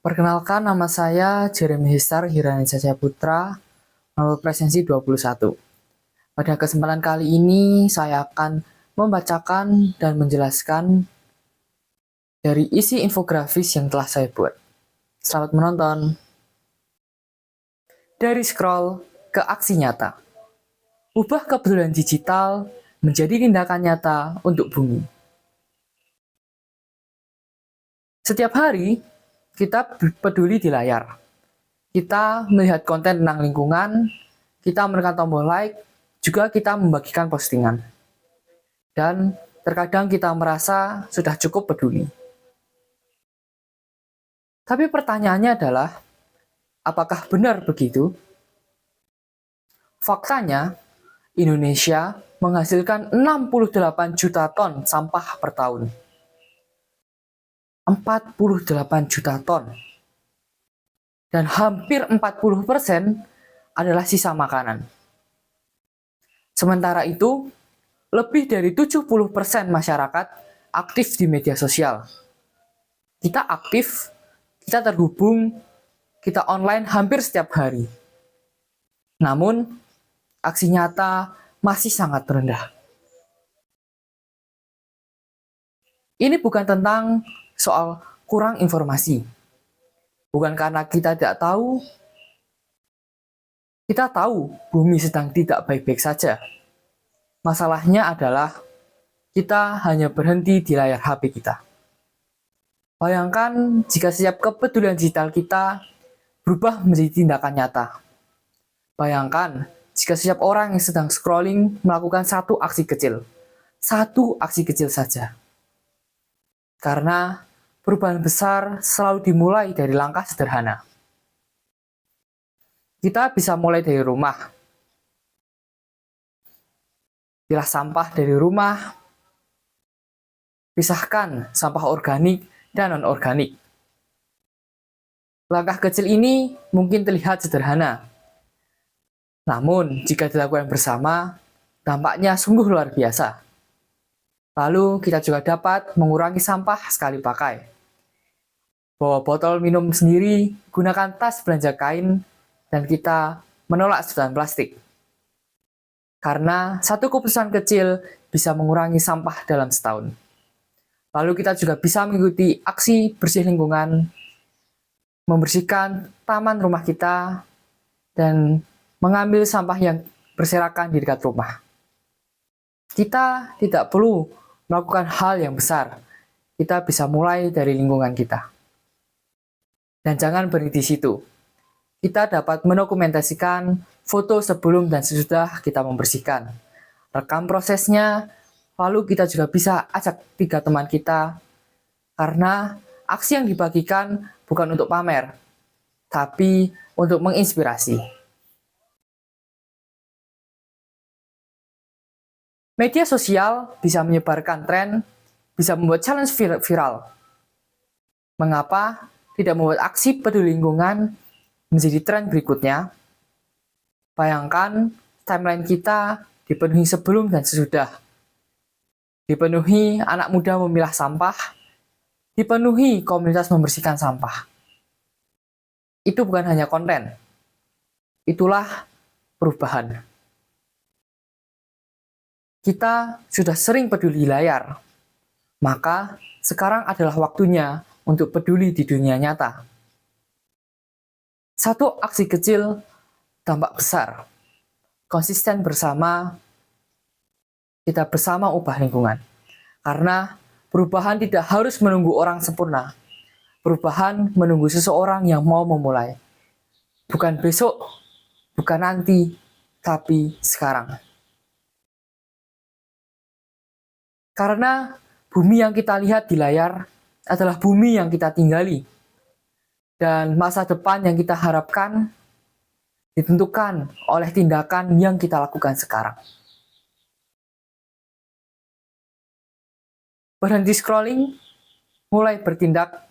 Perkenalkan, nama saya Jeremy Hisar Hiranisa Putra, nomor presensi 21. Pada kesempatan kali ini, saya akan membacakan dan menjelaskan dari isi infografis yang telah saya buat. Selamat menonton. Dari scroll ke aksi nyata. Ubah kepedulian digital menjadi tindakan nyata untuk bumi. Setiap hari, kita peduli di layar. Kita melihat konten tentang lingkungan, kita menekan tombol like, juga kita membagikan postingan. Dan terkadang kita merasa sudah cukup peduli. Tapi pertanyaannya adalah, apakah benar begitu? Faktanya, Indonesia menghasilkan 68 juta ton sampah per tahun. 48 juta ton. Dan hampir 40% adalah sisa makanan. Sementara itu, lebih dari 70% masyarakat aktif di media sosial. Kita aktif, kita terhubung, kita online hampir setiap hari. Namun, aksi nyata masih sangat rendah. Ini bukan tentang soal kurang informasi. Bukan karena kita tidak tahu, kita tahu bumi sedang tidak baik-baik saja. Masalahnya adalah kita hanya berhenti di layar HP kita. Bayangkan jika setiap kepedulian digital kita berubah menjadi tindakan nyata. Bayangkan jika setiap orang yang sedang scrolling melakukan satu aksi kecil. Satu aksi kecil saja. Karena perubahan besar selalu dimulai dari langkah sederhana. Kita bisa mulai dari rumah. Pilah sampah dari rumah. Pisahkan sampah organik dan non-organik. Langkah kecil ini mungkin terlihat sederhana. Namun, jika dilakukan bersama, dampaknya sungguh luar biasa. Lalu, kita juga dapat mengurangi sampah sekali pakai. Bawa botol minum sendiri, gunakan tas belanja kain, dan kita menolak sedotan plastik. Karena satu keputusan kecil bisa mengurangi sampah dalam setahun. Lalu kita juga bisa mengikuti aksi bersih lingkungan, membersihkan taman rumah kita, dan mengambil sampah yang berserakan di dekat rumah. Kita tidak perlu melakukan hal yang besar. Kita bisa mulai dari lingkungan kita. Dan jangan berhenti di situ. Kita dapat mendokumentasikan foto sebelum dan sesudah kita membersihkan. Rekam prosesnya, lalu kita juga bisa ajak 3 teman kita, karena aksi yang dibagikan bukan untuk pamer, tapi untuk menginspirasi. Media sosial bisa menyebarkan tren, bisa membuat challenge viral. Mengapa tidak membuat aksi peduli lingkungan menjadi tren berikutnya? Bayangkan timeline kita dipenuhi sebelum dan sesudah. Dipenuhi anak muda memilah sampah, dipenuhi komunitas membersihkan sampah. Itu bukan hanya konten, itulah perubahan. Kita sudah sering peduli layar, maka sekarang adalah waktunya untuk peduli di dunia nyata. Satu aksi kecil, dampak besar. Konsisten bersama, kita bersama ubah lingkungan. Karena perubahan tidak harus menunggu orang sempurna. Perubahan menunggu seseorang yang mau memulai. Bukan besok, bukan nanti, tapi sekarang. Karena bumi yang kita lihat di layar adalah bumi yang kita tinggali. Dan masa depan yang kita harapkan ditentukan oleh tindakan yang kita lakukan sekarang. Berhenti scrolling, mulai bertindak